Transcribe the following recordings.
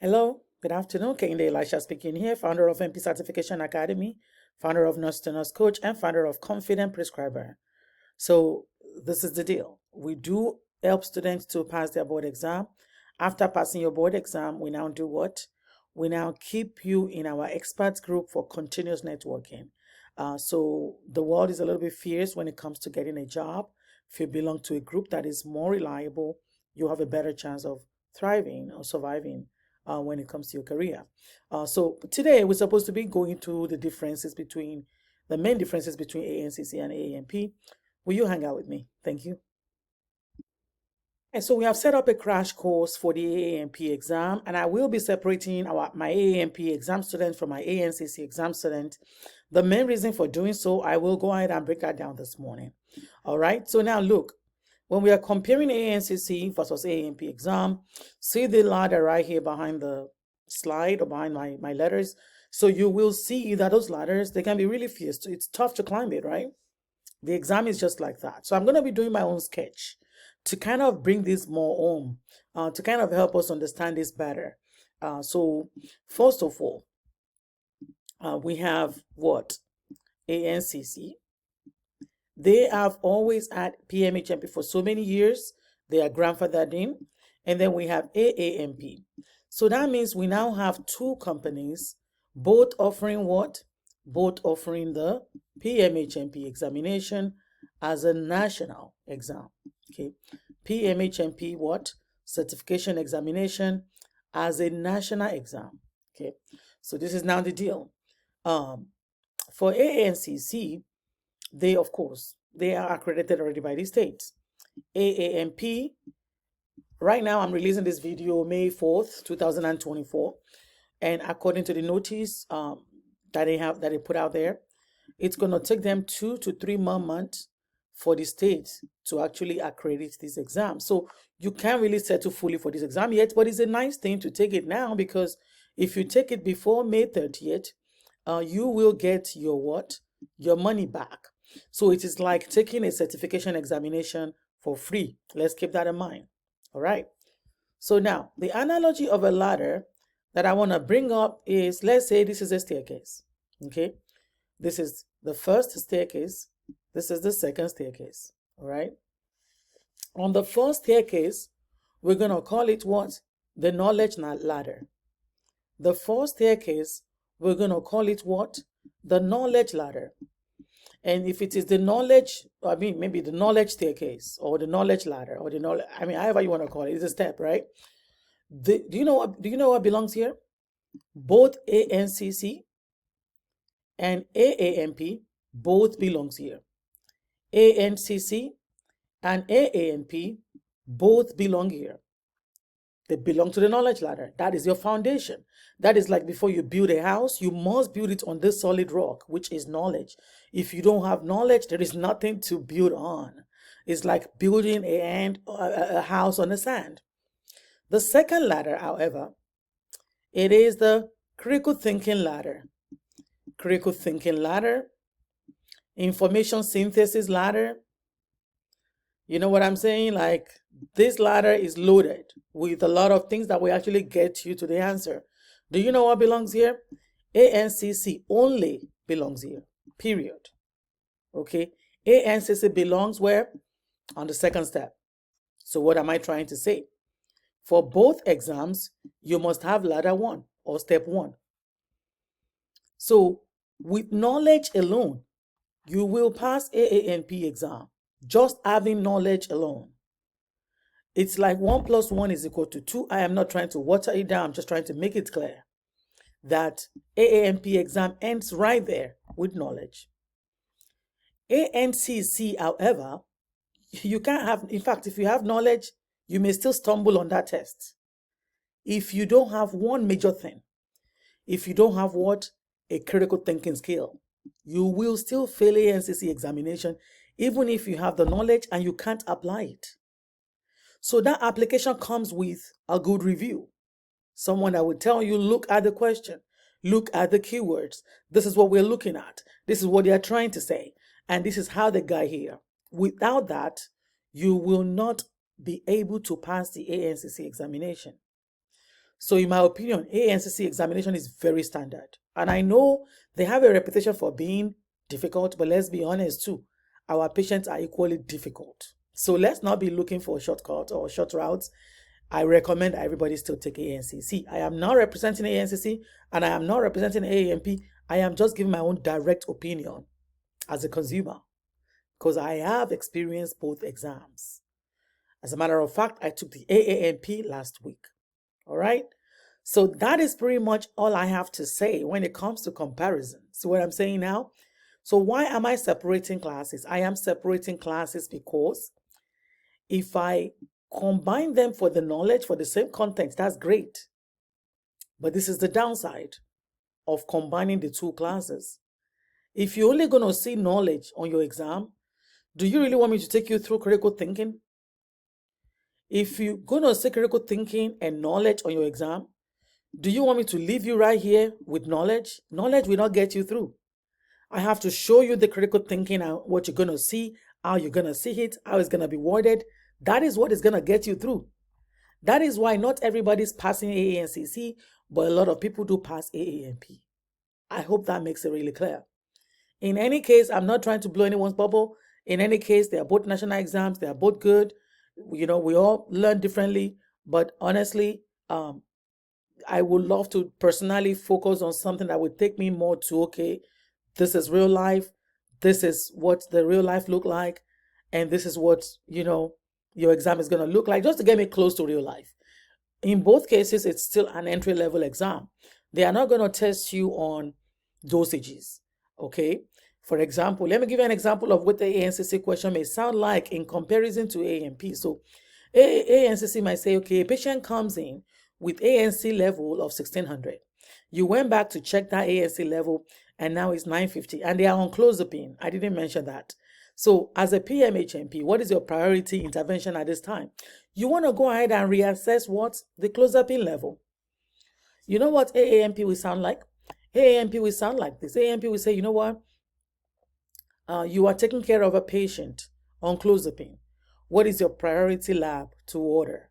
Hello, good afternoon. Kehinde ELISHA speaking here, founder of NP Certification Academy, founder of Nurse to Nurse Coach, and founder of Confident Prescriber. So this is the deal. We do help students to pass their board exam. After passing your board exam, we now do what? We now keep you in our experts group for continuous networking. So the world is a little bit fierce when it comes to getting a job. If you belong to a group that is more reliable, you have a better chance of thriving or surviving when it comes to your career. So today we're supposed to be going to the main differences between ANCC and AANP. Will you hang out with me? Thank you. And so we have set up a crash course for the AANP exam, and I will be separating my AANP exam student from my ANCC exam student. The main reason for doing so, I will go ahead and break that down this morning. All right, so now look, when we are comparing ANCC versus AANP exam, see the ladder right here behind the slide or behind my letters. So you will see that those ladders, they can be really fierce. It's tough to climb it, right? The exam is just like that. So I'm going to be doing my own sketch to kind of bring this more home, to kind of help us understand this better. So first of all, we have what? ANCC. They have always had PMHNP for so many years. They are grandfathered in. And then we have AANP. So that means we now have two companies, both offering what? Both offering the PMHNP examination as a national exam. Okay. PMHNP what? Certification examination as a national exam. Okay. So this is now the deal. For ANCC, they, of course, they are accredited already by the states. AANP, right now I'm releasing this video May 4th, 2024. And according to the notice that they put out there, it's going to take them 2 to 3 more months for the state to actually accredit this exam. So you can't really settle fully for this exam yet, but it's a nice thing to take it now, because if you take it before May 30th, you will get your what? Your money back. So it is like taking a certification examination for free. Let's keep that in mind. All right. So now the analogy of a ladder that I want to bring up is, let's say this is a staircase. Okay. This is the first staircase. This is the second staircase. All right. On the first staircase, we're going to call it what? The knowledge ladder. The fourth staircase, we're going to call it what? The knowledge ladder. And if it is the knowledge, maybe the knowledge staircase or the knowledge ladder or the knowledge, however you want to call it, it's a step, right? Do you know what belongs here? Both ANCC and AANP both belongs here. ANCC and AANP both belong here. They belong to the knowledge ladder. That is your foundation. That is like before you build a house, you must build it on this solid rock, which is knowledge. If you don't have knowledge, there is nothing to build on. It's like building a house on the sand. The second ladder, however, it is the critical thinking ladder. Critical thinking ladder, information synthesis ladder. You know what I'm saying? Like, this ladder is loaded with a lot of things that will actually get you to the answer. Do you know what belongs here? ANCC only belongs here, period. Okay, ANCC belongs where? On the second step. So what am I trying to say? For both exams, you must have ladder 1 or step 1. So with knowledge alone, you will pass AANP exam, just having knowledge alone. It's like 1 + 1 is equal to 2. I am not trying to water it down. I'm just trying to make it clear that AANP exam ends right there with knowledge. ANCC, however, you can't have, in fact, if you have knowledge, you may still stumble on that test. If you don't have one major thing, if you don't have what? A critical thinking skill, you will still fail ANCC examination, even if you have the knowledge and you can't apply it. So that application comes with a good review. Someone that will tell you, look at the question, look at the keywords. This is what we're looking at. This is what they are trying to say. And this is how they got here. Without that, you will not be able to pass the ANCC examination. So in my opinion, ANCC examination is very standard. And I know they have a reputation for being difficult, but let's be honest too. Our patients are equally difficult. So let's not be looking for shortcuts or short routes. I recommend everybody still take ANCC. I am not representing ANCC and I am not representing AANP. I am just giving my own direct opinion as a consumer because I have experienced both exams. As a matter of fact, I took the AANP last week. All right. So that is pretty much all I have to say when it comes to comparison. See what I'm saying now? So why am I separating classes? I am separating classes because if I combine them for the knowledge for the same content, that's great. But this is the downside of combining the two classes. If you're only going to see knowledge on your exam, do you really want me to take you through critical thinking? If you're going to see critical thinking and knowledge on your exam, do you want me to leave you right here with knowledge? Knowledge will not get you through. I have to show you the critical thinking and what you're going to see, how you're going to see it, how it's going to be worded. That is what is going to get you through. That is why not everybody's passing AANCC, but a lot of people do pass AANP. I hope that makes it really clear. In any case, I'm not trying to blow anyone's bubble. In any case, they are both national exams. They are both good. We all learn differently. But honestly, I would love to personally focus on something that would take me more to, okay, this is real life. This is what the real life look like. And this is what, your exam is going to look like, just to get me close to real life. In both cases, it's still an entry-level exam. They are not going to test you on dosages, okay? For example, let me give you an example of what the ANCC question may sound like in comparison to ANP. So ANCC might say, okay, a patient comes in with ANC level of 1600. You went back to check that ANC level and now it's 950 and they are on clozapine. I didn't mention that. So as a PMHNP, what is your priority intervention at this time? You want to go ahead and reassess what? The clozapine level. You know what AANP will sound like? AANP will sound like this. AANP will say, you know what? You are taking care of a patient on clozapine. What is your priority lab to order?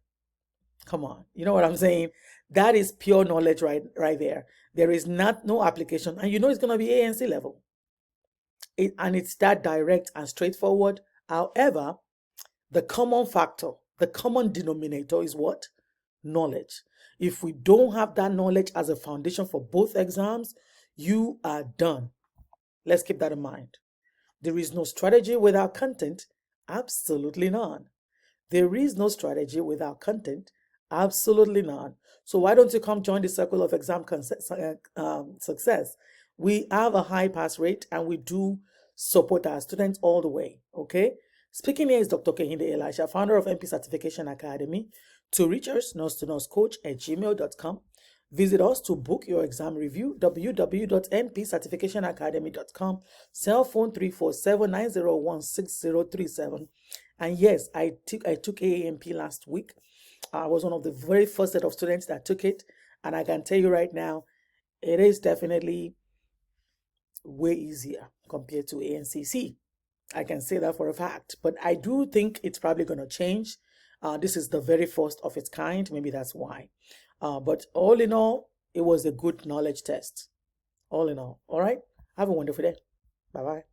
Come on. You know what I'm saying? That is pure knowledge right there. There is no application. And you know it's going to be ANC level. And it's that direct and straightforward. However, the common factor, the common denominator is what? Knowledge. If we don't have that knowledge as a foundation for both exams, you are done. Let's keep that in mind. There is no strategy without content. Absolutely none. There is no strategy without content. Absolutely none. So why don't you come join the circle of exam success? We have a high pass rate and we do support our students all the way. Okay. Speaking here is Dr. Kehinde ELISHA, founder of NP Certification Academy. To reach us, nurse-to-nurse-coach@gmail.com. Visit us to book your exam review, www.npcertificationacademy.com, cell phone 347-901-6037. And yes, I took AANP last week. I was one of the very first set of students that took it. And I can tell you right now, it is definitely way easier compared to ANCC. I can say that for a fact. But I do think it's probably going to change. This is the very first of its kind. Maybe that's why. But all in all, it was a good knowledge test. All in all. All right. Have a wonderful day. Bye-bye.